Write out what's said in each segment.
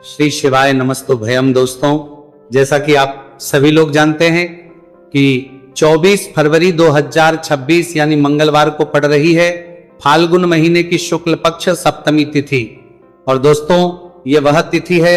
श्री शिवाय नमस्तु भयम। दोस्तों, जैसा कि आप सभी लोग जानते हैं कि 24 फरवरी 2026 यानी मंगलवार को पड़ रही है फाल्गुन महीने की शुक्ल पक्ष सप्तमी तिथि। और दोस्तों, ये वह तिथि है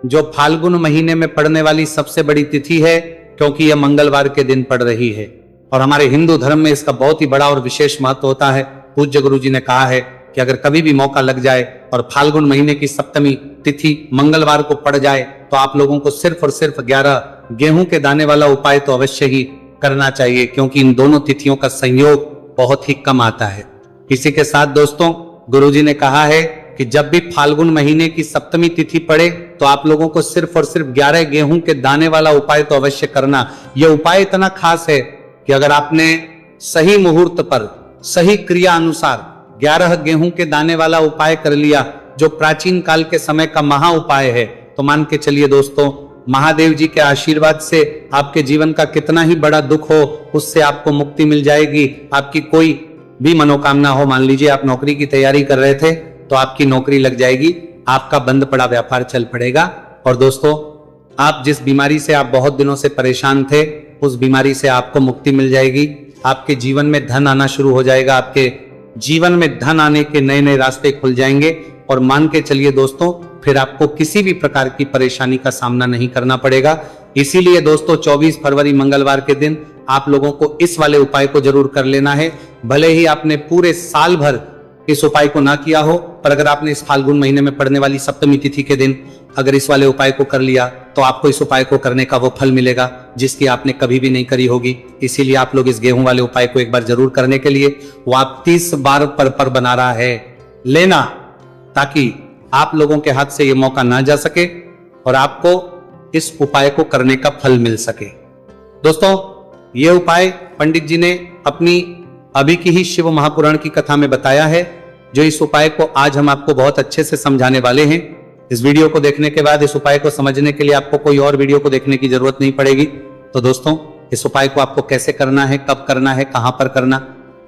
जो फाल्गुन महीने में पड़ने वाली सबसे बड़ी तिथि है, क्योंकि यह मंगलवार के दिन पड़ रही है। और हमारे हिंदू धर्म में इसका बहुत ही बड़ा और विशेष महत्व होता है। पूज्य गुरु जी ने कहा है कि अगर कभी भी मौका लग जाए और फाल्गुन महीने की सप्तमी तिथि मंगलवार को पड़ जाए तो आप लोगों को सिर्फ और सिर्फ 11 गेहूं के दाने वाला उपाय तो अवश्य ही करना चाहिए, क्योंकि इन दोनों तिथियों का संयोग बहुत ही कम आता है। इसी के साथ दोस्तों, गुरुजी ने कहा है कि जब भी फाल्गुन महीने की सप्तमी तिथि पड़े तो आप लोगों को सिर्फ और सिर्फ 11 गेहूं के दाने वाला उपाय तो अवश्य करना। यह उपाय इतना खास है कि अगर आपने सही मुहूर्त पर सही क्रिया अनुसार 11 गेहूं के दाने वाला उपाय कर लिया, जो प्राचीन काल के समय का महा उपाय है, तो मान के चलिए दोस्तों, महादेव जी के आशीर्वाद से आपके जीवन का कितना ही बड़ा दुख हो उससे आपको मुक्ति मिल जाएगी। आपकी कोई भी मनोकामना हो, मान लीजिए आप नौकरी की तैयारी कर रहे थे तो आपकी नौकरी लग जाएगी, आपका बंद पड़ा व्यापार चल पड़ेगा। और दोस्तों, आप जिस बीमारी से आप बहुत दिनों से परेशान थे उस बीमारी से आपको मुक्ति मिल जाएगी। आपके जीवन में धन आना शुरू हो जाएगा, आपके जीवन में धन आने के नए नए रास्ते खुल जाएंगे। और मान के चलिए दोस्तों, फिर आपको किसी भी प्रकार की परेशानी का सामना नहीं करना पड़ेगा। इसीलिए दोस्तों, 24 फरवरी मंगलवार के दिन आप लोगों को इस वाले उपाय को जरूर कर लेना है। भले ही आपने पूरे साल भर इस उपाय को ना किया हो, पर अगर आपने इस फाल्गुन महीने में पड़ने वाली सप्तमी तिथि के दिन अगर इस वाले उपाय को कर लिया तो आपको इस उपाय को करने का वो फल मिलेगा जिसकी आपने कभी भी नहीं करी होगी। इसीलिए आप लोग इस गेहूं वाले उपाय को एक बार जरूर करने के लिए, वो आप 30 बार पर बना रहा है, लेना, ताकि आप लोगों के हाथ से ये मौका ना जा सके और आपको इस उपाय को करने का फल मिल सके। दोस्तों, ये उपाय पंडित जी ने अपनी अभी की ही शिव महापुराण की कथा में बताया है, जो इस उपाय को आज हम आपको बहुत अच्छे से समझाने वाले हैं। इस वीडियो को देखने के बाद इस उपाय को समझने के लिए आपको कोई और वीडियो को देखने की जरूरत नहीं पड़ेगी। तो दोस्तों, इस उपाय को आपको कैसे करना है, कब करना है, कहां पर करना,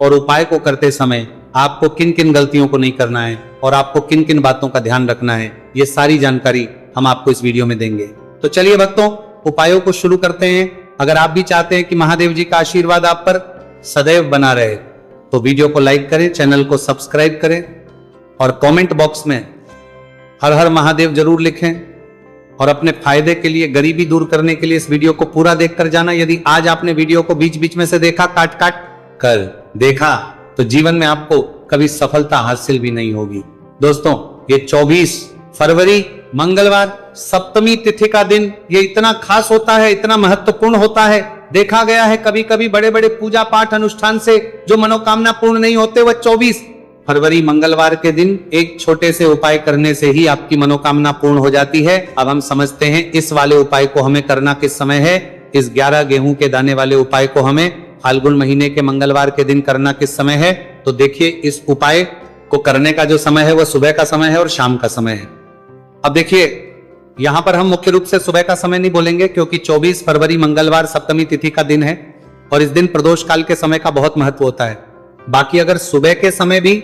और उपाय को करते समय आपको किन किन गलतियों को नहीं करना है और आपको किन किन बातों का ध्यान रखना है, ये सारी जानकारी हम आपको इस वीडियो में देंगे। तो चलिए भक्तों, उपायों को शुरू करते हैं। अगर आप भी चाहते हैं कि महादेव जी का आशीर्वाद आप पर सदैव बना रहे तो वीडियो को लाइक करें, चैनल को सब्सक्राइब करें और कमेंट बॉक्स में हर हर महादेव जरूर लिखें। और अपने फायदे के लिए, गरीबी दूर करने के लिए इस वीडियो को पूरा देखकर जाना। यदि आज आपने वीडियो को बीच बीच में से देखा, काट काट कर देखा, तो जीवन में आपको कभी सफलता हासिल भी नहीं होगी। दोस्तों, ये 24 फरवरी मंगलवार सप्तमी तिथि का दिन ये इतना खास होता है, इतना महत्वपूर्ण होता है। देखा गया है कभी कभी बड़े बड़े पूजा पाठ अनुष्ठान से जो मनोकामना पूर्ण नहीं होते, वह 24 फरवरी मंगलवार के दिन एक छोटे से उपाय करने से ही आपकी मनोकामना पूर्ण हो जाती है। अब हम समझते हैं इस वाले उपाय को हमें करना किस समय है। इस 11 गेहूं के दाने वाले उपाय को हमें फाल्गुन महीने के मंगलवार के दिन करना किस समय है। तो देखिए, इस उपाय को करने का जो समय है वह सुबह का समय है और शाम का समय है। अब देखिए, यहां पर हम मुख्य रूप से सुबह का समय नहीं बोलेंगे, क्योंकि 24 फरवरी मंगलवार सप्तमी तिथि का दिन है और इस दिन प्रदोष काल के समय का बहुत महत्व होता है। बाकी अगर सुबह के समय भी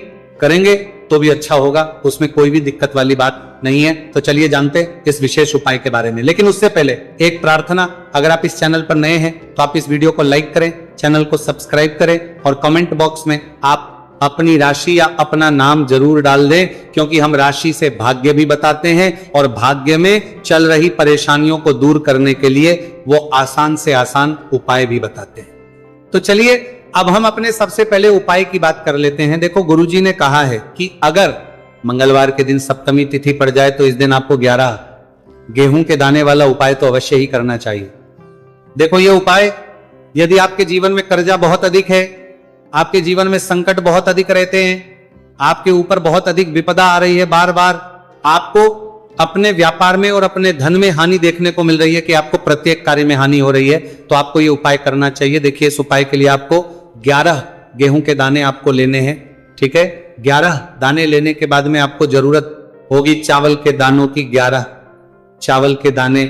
करेंगे तो भी अच्छा होगा, उसमें कोई भी दिक्कत वाली बात नहीं है। तो चलिए जानते इस विशेष उपाय के बारे में। लेकिन उससे पहले एक प्रार्थना, अगर आप इस चैनल पर नए हैं तो आप इस वीडियो को लाइक करें, चैनल को सब्सक्राइब करें और कमेंट बॉक्स में आप अपनी राशि या अपना नाम जरूर डाल दें, क्योंकि हम राशि से भाग्य भी बताते हैं और भाग्य में चल रही परेशानियों को दूर करने के लिए वो आसान से आसान उपाय भी बताते हैं। तो चलिए, अब हम अपने सबसे पहले उपाय की बात कर लेते हैं। देखो, गुरुजी ने कहा है कि अगर मंगलवार के दिन सप्तमी तिथि पड़ जाए तो इस दिन आपको 11 गेहूं के दाने वाला उपाय तो अवश्य ही करना चाहिए। देखो, ये उपाय, यदि आपके जीवन में कर्जा बहुत अधिक है, आपके जीवन में संकट बहुत अधिक रहते हैं, आपके ऊपर बहुत अधिक विपदा आ रही है, बार बार आपको अपने व्यापार में और अपने धन में हानि देखने को मिल रही है कि आपको प्रत्येक कार्य में हानि हो रही है, तो आपको ये उपाय करना चाहिए। देखिए, इस उपाय के लिए आपको 11 गेहूं के दाने आपको लेने हैं, ठीक है। 11 दाने लेने के बाद में आपको जरूरत होगी चावल के दानों की। 11 चावल के दाने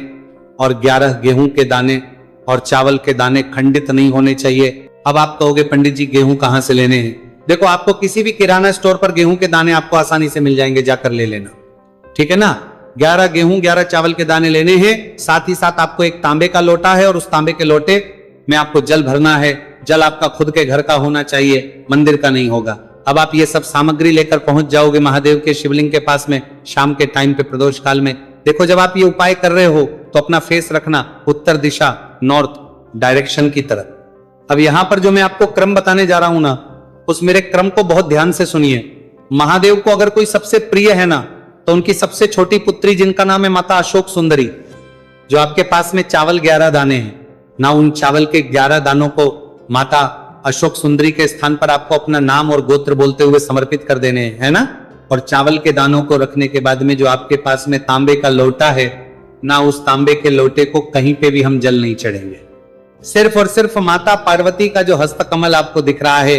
और 11 गेहूं के दाने, और चावल के दाने खंडित नहीं होने चाहिए। अब आप कहोगे पंडित जी गेहूं कहां से लेने हैं? देखो, आपको किसी भी किराना स्टोर पर गेहूं के दाने आपको आसानी से मिल जाएंगे, जाकर ले लेना, ठीक है ना। 11 गेहूं 11 चावल के दाने लेने हैं। साथ ही साथ आपको एक तांबे का लोटा है और उस तांबे के लोटे में आपको जल भरना है। जल आपका खुद के घर का होना चाहिए, मंदिर का नहीं होगा। अब आप ये सब सामग्री लेकर पहुंच जाओगे महादेव के शिवलिंग के पास में शाम के टाइम पे प्रदोष काल में। देखो जब आप ये उपाय कर रहे हो तो अपना फेस रखना उत्तर दिशा, नॉर्थ डायरेक्शन की तरफ। अब यहां पर जो मैं आपको क्रम बताने जा रहा हूं ना, उस मेरे क्रम को बहुत ध्यान से सुनिए। महादेव को अगर कोई सबसे प्रिय है ना, तो उनकी सबसे छोटी पुत्री जिनका नाम है माता अशोक सुंदरी, जो आपके पास में चावल 11 दाने हैं ना, उन चावल के 11 दानों को माता अशोक सुंदरी के स्थान पर आपको अपना नाम और गोत्र बोलते हुए समर्पित कर देने हैं, है ना। और चावल के दानों को रखने के बाद में जो आपके पास में तांबे का लोटा है ना, उस तांबे के लोटे को कहीं पे भी हम जल नहीं चढ़ेंगे। सिर्फ और सिर्फ माता पार्वती का जो हस्तकमल आपको दिख रहा है,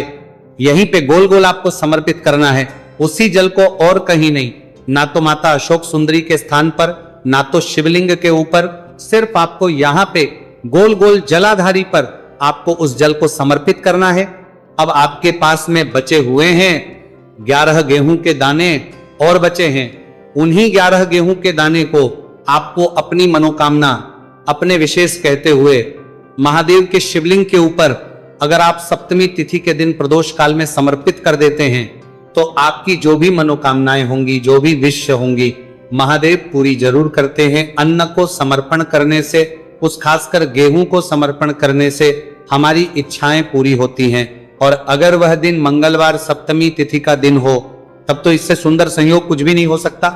यहीं पे गोल गोल आपको समर्पित करना है, उसी जल को, और कहीं नहीं। ना तो माता अशोक सुंदरी के स्थान पर, ना तो शिवलिंग के ऊपर, सिर्फ आपको यहां पे गोल गोल जलाधारी पर आपको उस जल को समर्पित करना है। अब आपके पास में बचे हुए हैं 11 गेहूं के दाने और बचे हैं। उन्हीं 11 गेहूं के दाने को आपको अपनी मनोकामना, अपने विशेष कहते हुए महादेव के शिवलिंग के ऊपर अगर आप सप्तमी तिथि के दिन प्रदोष काल में समर्पित कर देते हैं, तो आपकी जो भी मनोकामनाएं होंगी, जो भी विश होंगी, महादेव पूरी जरूर करते हैं। अन्न को समर्पण करने से, उस खासकर गेहूं को समर्पण करने से हमारी इच्छाएं पूरी होती हैं। और अगर वह दिन मंगलवार सप्तमी तिथि का दिन हो, तब तो इससे सुंदर संयोग कुछ भी नहीं हो सकता।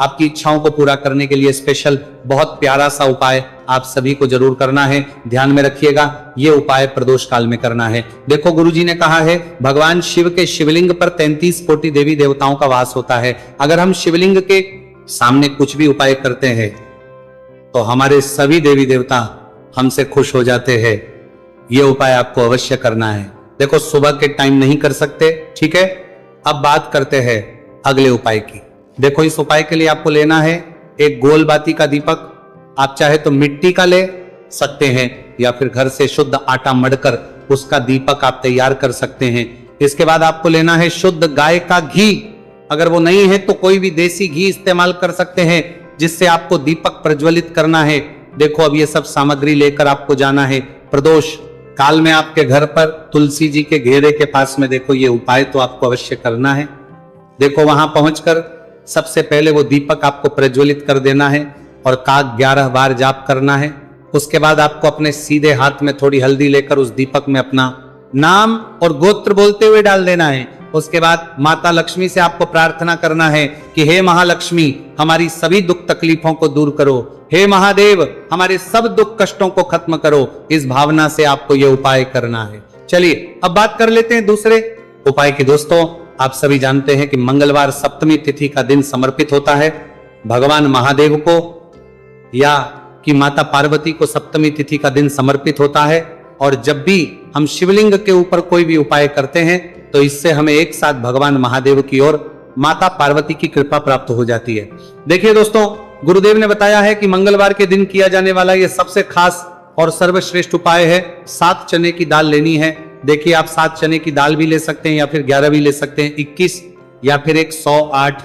आपकी इच्छाओं को पूरा करने के लिए स्पेशल बहुत प्यारा सा उपाय आप सभी को जरूर करना है। ध्यान में रखिएगा, ये उपाय प्रदोष काल में करना है। देखो गुरुजी ने कहा है भगवान शिव के शिवलिंग पर 33 कोटि देवी देवताओं का वास होता है। अगर हम शिवलिंग के सामने कुछ भी उपाय करते हैं तो हमारे सभी देवी देवता हमसे खुश हो जाते हैं। ये उपाय आपको अवश्य करना है। देखो सुबह के टाइम नहीं कर सकते, ठीक है। अब बात करते हैं अगले उपाय की। देखो इस उपाय के लिए आपको लेना है एक गोल बाती का दीपक। आप चाहे तो मिट्टी का ले सकते हैं या फिर घर से शुद्ध आटा मढ़कर उसका दीपक आप तैयार कर सकते हैं। इसके बाद आपको लेना है शुद्ध गाय का घी। अगर वो नहीं है तो कोई भी देसी घी इस्तेमाल कर सकते हैं, जिससे आपको दीपक प्रज्वलित करना है। देखो अब ये सब सामग्री लेकर आपको जाना है प्रदोष काल में आपके घर पर तुलसी जी के घेरे के पास में। देखो ये उपाय तो आपको अवश्य करना है। देखो वहां पहुंचकर सबसे पहले वो दीपक आपको प्रज्वलित कर देना है और काग 11 बार जाप करना है। उसके बाद आपको अपने सीधे हाथ में थोड़ी हल्दी लेकर उस दीपक में अपना नाम और गोत्र बोलते हुए डाल देना है। उसके बाद माता लक्ष्मी से आपको प्रार्थना करना है कि हे महालक्ष्मी हमारी सभी दुख तकलीफों को दूर करो, हे महादेव हमारे सब दुख कष्टों को खत्म करो। इस भावना से आपको यह उपाय करना है। चलिए अब बात कर लेते हैं दूसरे उपाय की। दोस्तों आप सभी जानते हैं कि मंगलवार सप्तमी तिथि का दिन समर्पित होता है भगवान महादेव को, या कि माता पार्वती को सप्तमी तिथि का दिन समर्पित होता है। और जब भी हम शिवलिंग के ऊपर कोई भी उपाय करते हैं तो इससे हमें एक साथ भगवान महादेव की ओर माता पार्वती की कृपा प्राप्त हो जाती है। देखिए दोस्तों गुरुदेव ने बताया है कि मंगलवार के दिन किया जाने वाला यह सबसे खास और सर्वश्रेष्ठ उपाय है। 7 चने की दाल लेनी है। देखिए आप 7 चने की दाल भी ले सकते हैं या फिर 11 भी ले सकते हैं, 21 या फिर 108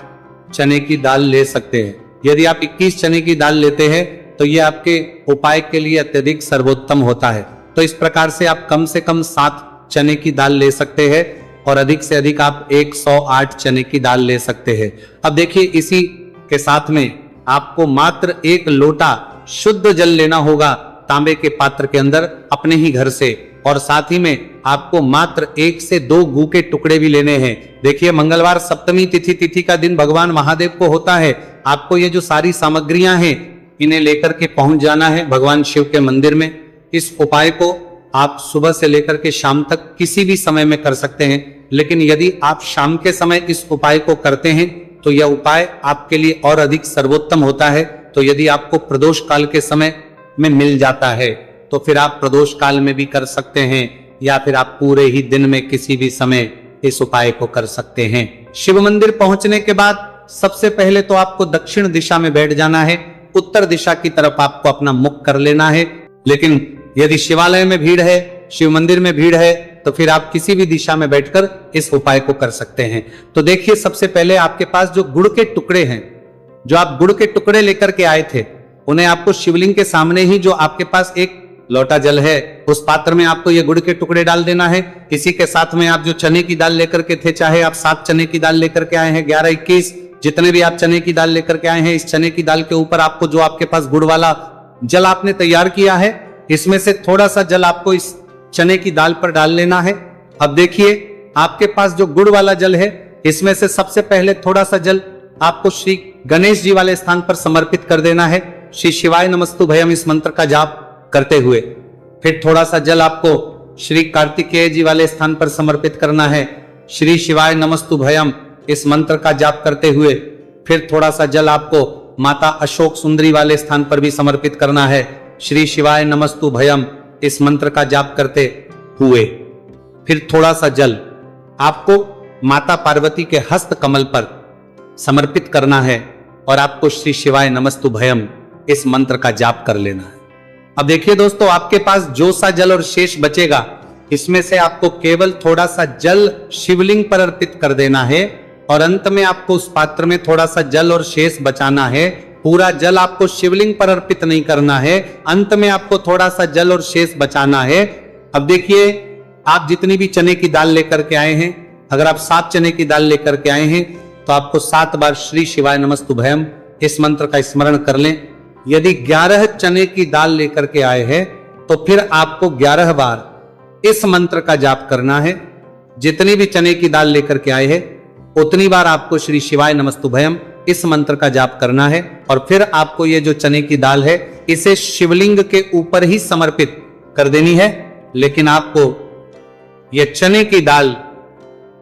चने की दाल ले सकते हैं। यदि आप 21 चने की दाल लेते हैं तो यह आपके उपाय के लिए अत्यधिक सर्वोत्तम होता है। तो इस प्रकार से आप कम से कम 7 चने की दाल ले सकते हैं और अधिक से अधिक आप 108 चने की दाल ले सकते हैं। अब देखिए इसी के साथ में आपको मात्र 1 लोटा शुद्ध जल लेना होगा तांबे के पात्र के अंदर अपने ही घर से, और साथ ही में आपको मात्र 1 से 2 गू के टुकड़े भी लेने हैं। देखिए मंगलवार सप्तमी तिथि का दिन भगवान महादेव को होता है। आपको ये जो सारी सामग्रियां हैं इन्हें लेकर के पहुंच जाना है भगवान शिव के मंदिर में। इस उपाय को आप सुबह से लेकर के शाम तक किसी भी समय में कर सकते हैं, लेकिन यदि आप शाम के समय इस उपाय को करते हैं तो यह उपाय आपके लिए और अधिक सर्वोत्तम होता है। तो यदि आपको प्रदोष काल के समय में मिल जाता है तो फिर आप प्रदोष काल में भी कर सकते हैं, या फिर आप पूरे ही दिन में किसी भी समय इस उपाय को कर सकते हैं। शिव मंदिर पहुंचने के बाद सबसे पहले तो आपको दक्षिण दिशा में बैठ जाना है। उत्तर दिशा की तरफ आपको अपना मुख कर लेना है। लेकिन यदि शिवालय में भीड़ है, शिव मंदिर में भीड़ है, तो फिर आप किसी भी दिशा में बैठकर इस उपाय को कर सकते हैं। तो देखिए सबसे पहले आपके पास जो गुड़ के टुकड़े हैं जो आप गुड़ के टुकड़े लेकर के आए थे, उन्हें आपको शिवलिंग के सामने ही, जो आपके पास एक लोटा जल है, उस पात्र में आपको ये गुड़ के टुकड़े डाल देना है। इसी के साथ में आप जो चने की दाल लेकर के थे, चाहे आप 7 चने की दाल लेकर के आए हैं, 11, 21, जितने भी आप चने की दाल लेकर के आए हैं, इस चने की दाल के ऊपर आपको जो आपके पास गुड़ वाला जल आपने तैयार किया है, इसमें से थोड़ा सा जल आपको इस चने की दाल पर डाल लेना है। अब देखिए, आपके पास जो गुड़ वाला जल है, इसमें से सबसे पहले थोड़ा सा जल आपको श्री गणेश जी वाले स्थान पर समर्पित कर देना है, श्री शिवाय नमस्तुभयम इस मंत्र का जाप करते हुए। फिर थोड़ा सा जल आपको श्री कार्तिकेय जी वाले स्थान पर समर्पित करना है, श्री शिवाय नमस्तुभयम इस मंत्र का जाप करते हुए। फिर थोड़ा सा जल आपको माता अशोक सुंदरी वाले स्थान पर भी समर्पित करना है, श्री शिवाय नमस्तुभयम इस मंत्र का जाप करते हुए। फिर थोड़ा सा जल आपको माता पार्वती के हस्त कमल पर समर्पित करना है और आपको श्री शिवाय नमस्तुभयम इस मंत्र का जाप कर लेना है। अब देखिए दोस्तों, आपके पास जो सा जल और शेष बचेगा, इसमें से आपको केवल थोड़ा सा जल शिवलिंग पर अर्पित कर देना है और अंत में आपको उस पात्र में थोड़ा सा जल और शेष बचाना है। पूरा जल आपको शिवलिंग पर अर्पित नहीं करना है, अंत में आपको थोड़ा सा जल और शेष बचाना है। अब देखिए, आप जितनी भी चने की दाल लेकर के आए हैं, अगर आप 7 चने की दाल लेकर के आए हैं, तो आपको 7 बार श्री शिवाय नमस्तुभयम इस मंत्र का स्मरण कर लें। यदि 11 चने की दाल लेकर के आए हैं, तो फिर आपको 11 बार इस मंत्र का जाप करना है। जितनी भी चने की दाल लेकर के आए हैं, उतनी बार आपको श्री शिवाय नमस्तुभयम इस मंत्र का जाप करना है। और फिर आपको ये जो चने की दाल है, इसे शिवलिंग के ऊपर ही समर्पित कर देनी है। लेकिन आपको ये चने की दाल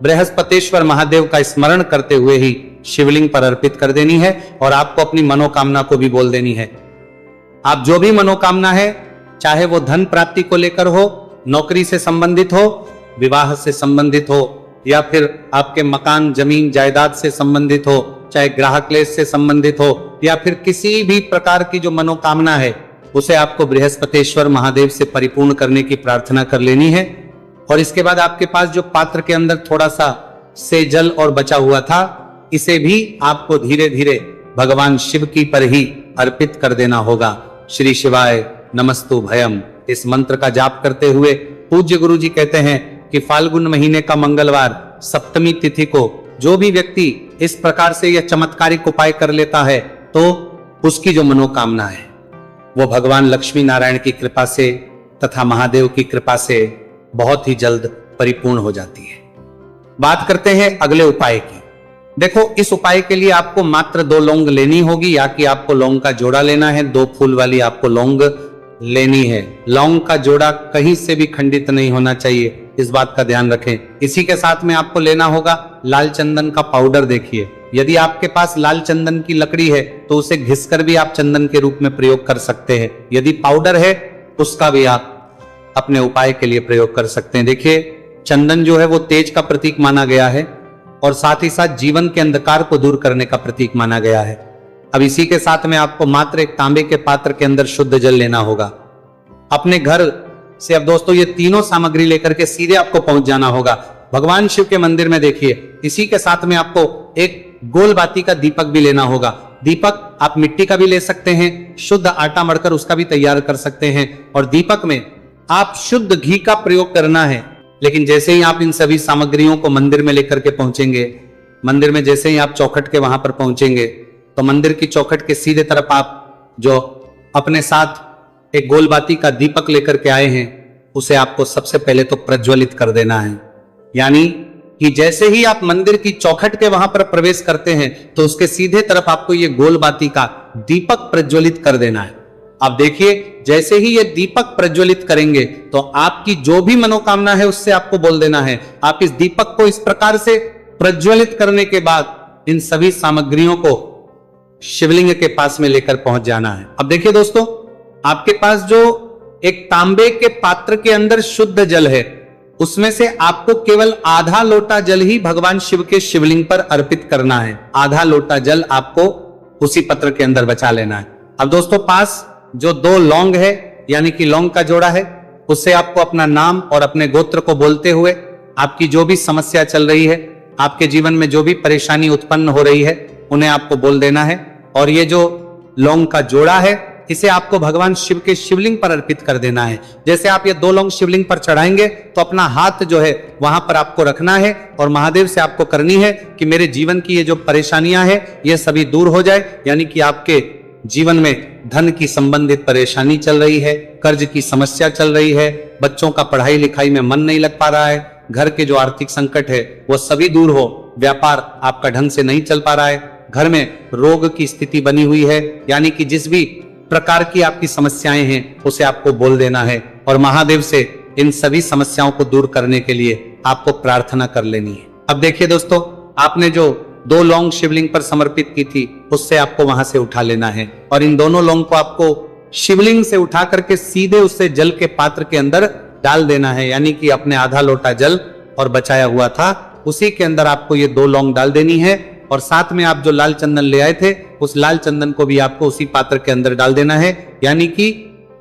बृहस्पतेश्वर महादेव का स्मरण करते हुए ही शिवलिंग पर अर्पित कर देनी है और आपको अपनी मनोकामना को भी बोल देनी है। आप जो भी मनोकामना है, चाहे वो धन प्राप्ति को लेकर हो, नौकरी से संबंधित हो, विवाह से संबंधित हो, या फिर आपके मकान जमीन जायदाद से संबंधित हो, चाहे ग्राहक क्लेश से संबंधित हो, या फिर किसी भी प्रकार की जो मनोकामना है, उसे आपको बृहस्पतेश्वर महादेव से परिपूर्ण करने की प्रार्थना कर लेनी है। और इसके बाद आपके पास जो पात्र के अंदर थोड़ा सा से जल और बचा हुआ था, इसे भी आपको धीरे धीरे भगवान शिव की पर ही अर्पित कर देना होगा। श्री शिवाय नमस्तुभयम इस मंत्र का जाप करते हुए पूज्य गुरु जी कहते हैं कि फाल्गुन महीने का मंगलवार सप्तमी तिथि को जो भी व्यक्ति इस प्रकार से यह चमत्कारिक उपाय कर लेता है, तो उसकी जो मनोकामना है वो भगवान लक्ष्मी नारायण की कृपा से तथा महादेव की कृपा से बहुत ही जल्द परिपूर्ण हो जाती है। बात करते हैं अगले उपाय की। देखो, इस उपाय के लिए आपको मात्र 2 लौंग लेनी होगी, या कि आपको लौंग का जोड़ा लेना है। 2 फूल वाली आपको लौंग लेनी है। लौंग का जोड़ा कहीं से भी खंडित नहीं होना चाहिए, इस बात का ध्यान रखें। इसी के साथ में आपको लेना होगा लाल चंदन का पाउडर। देखिए, यदि आपके पास लाल चंदन की लकड़ी है, तो उसे घिसकर भी आप चंदन के रूप में प्रयोग कर सकते हैं। यदि पाउडर है, उसका भी आप अपने उपाय के लिए प्रयोग कर सकते हैं। देखिए, चंदन जो है वो तेज का प्रतीक माना गया है और साथ ही साथ जीवन के अंधकार को दूर करने का प्रतीक माना गया है। अब इसी के साथ में आपको मात्र एक तांबे के पात्र के अंदर शुद्ध जल लेना होगा। अपने घर से अब दोस्तों ये तीनों सामग्री लेकर के सीधे आपको पहुंच जाना होगा भगवान शिव के मंदिर में। देखिए, इसी के साथ में आपको एक गोल बाती का दीपक भी लेना होगा। दीपक आप मिट्टी का भी ले सकते हैं, शुद्ध आटा मढ़कर उसका भी तैयार कर सकते हैं। और दीपक में आप शुद्ध घी का प्रयोग करना है। लेकिन जैसे ही आप इन सभी सामग्रियों को मंदिर में लेकर के पहुंचेंगे, मंदिर में जैसे ही आप चौखट के वहां पर पहुंचेंगे, तो मंदिर की चौखट के सीधे तरफ आप जो अपने साथ एक गोलबाती का दीपक लेकर के आए हैं, उसे आपको सबसे पहले तो प्रज्वलित कर देना है। यानी कि जैसे ही आप मंदिर की चौखट के वहां पर प्रवेश करते हैं, तो उसके सीधे तरफ आपको ये गोलबाती का दीपक प्रज्वलित कर देना है। अब देखिए, जैसे ही ये दीपक प्रज्वलित करेंगे, तो आपकी जो भी मनोकामना है उससे आपको बोल देना है। आप इस दीपक को इस प्रकार से प्रज्वलित करने के बाद इन सभी सामग्रियों को शिवलिंग के पास में लेकर पहुंच जाना है। अब देखिए दोस्तों, आपके पास जो एक तांबे के पात्र के अंदर शुद्ध जल है, उसमें से आपको केवल आधा लोटा जल ही भगवान शिव के शिवलिंग पर अर्पित करना है। आधा लोटा जल आपको उसी पत्र के अंदर बचा लेना है। अब दोस्तों, पास जो 2 लौंग है, यानी कि लौंग का जोड़ा है, उससे आपको अपना नाम और अपने गोत्र को बोलते हुए आपकी जो भी समस्या चल रही है, आपके जीवन में जो भी परेशानी उत्पन्न हो रही है, उन्हें आपको बोल देना है। और ये जो लौंग का जोड़ा है इसे आपको भगवान शिव के शिवलिंग पर अर्पित कर देना है। जैसे आप ये 2 लौंग शिवलिंग पर चढ़ाएंगे तो अपना हाथ जो है वहां पर आपको रखना है और महादेव से आपको करनी है कि मेरे जीवन की ये जो परेशानियां हैं ये सभी दूर हो जाए। यानी कि आपके जीवन में धन की संबंधित परेशानी चल रही है, कर्ज की समस्या चल रही है, बच्चों का पढ़ाई लिखाई में मन नहीं लग पा रहा है, घर के जो आर्थिक संकट है वो सभी दूर हो, व्यापार आपका ढंग से नहीं चल पा रहा है, घर में रोग की स्थिति बनी हुई है, यानी कि जिस भी प्रकार की आपकी समस्याएं हैं उसे आपको बोल देना है और महादेव से इन सभी समस्याओं को दूर करने के लिए आपको प्रार्थना कर लेनी है। अब देखिए दोस्तों, आपने जो 2 लौंग शिवलिंग पर समर्पित की थी उससे आपको वहां से उठा लेना है और इन दोनों लौंग को आपको शिवलिंग से उठा करके सीधे उससे जल के पात्र के अंदर डाल देना है। यानी कि अपने आधा लोटा जल और बचाया हुआ था उसी के अंदर आपको ये 2 लौंग डाल देनी है और साथ में आप जो लाल चंदन ले आए थे उस लाल चंदन को भी आपको उसी पात्र के अंदर डाल देना है। यानी कि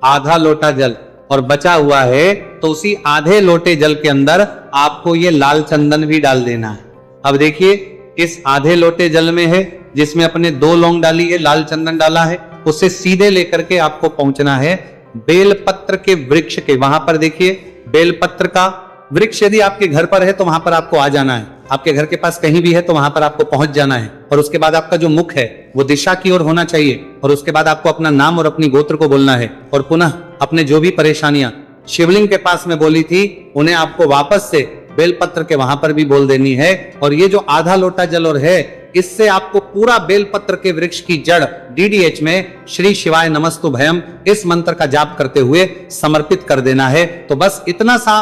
आधा लोटा जल और बचा हुआ है तो उसी आधे लोटे जल के अंदर आपको ये लाल चंदन भी डाल देना है। अब देखिए, इस आधे लोटे जल में है जिसमें अपने 2 लौंग डाली है, लाल चंदन डाला है, उससे सीधे लेकर के आपको पहुंचना है बेलपत्र के वृक्ष के। वहां पर देखिए बेलपत्र का वृक्ष यदि आपके घर पर है तो वहां पर आपको आ जाना है, आपके घर के पास कहीं भी है तो वहां पर आपको पहुंच जाना है और उसके बाद आपका जो मुख है वो दिशा की ओर होना चाहिए और उसके बाद आपको अपना नाम और अपनी गोत्र को बोलना है और पुनः अपने जो भी परेशानियां शिवलिंग के पास में बोली थी उन्हें आपको वापस से बेलपत्र के वहां पर भी बोल देनी है। और ये जो आधा लोटा जल और है इससे आपको पूरा बेलपत्र के वृक्ष की जड़ DDH में श्री शिवाय नमस्तुभयम इस मंत्र का जाप करते हुए समर्पित कर देना है। तो बस इतना सा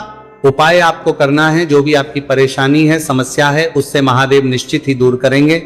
उपाय आपको करना है, जो भी आपकी परेशानी है, समस्या है, उससे महादेव निश्चित ही दूर करेंगे।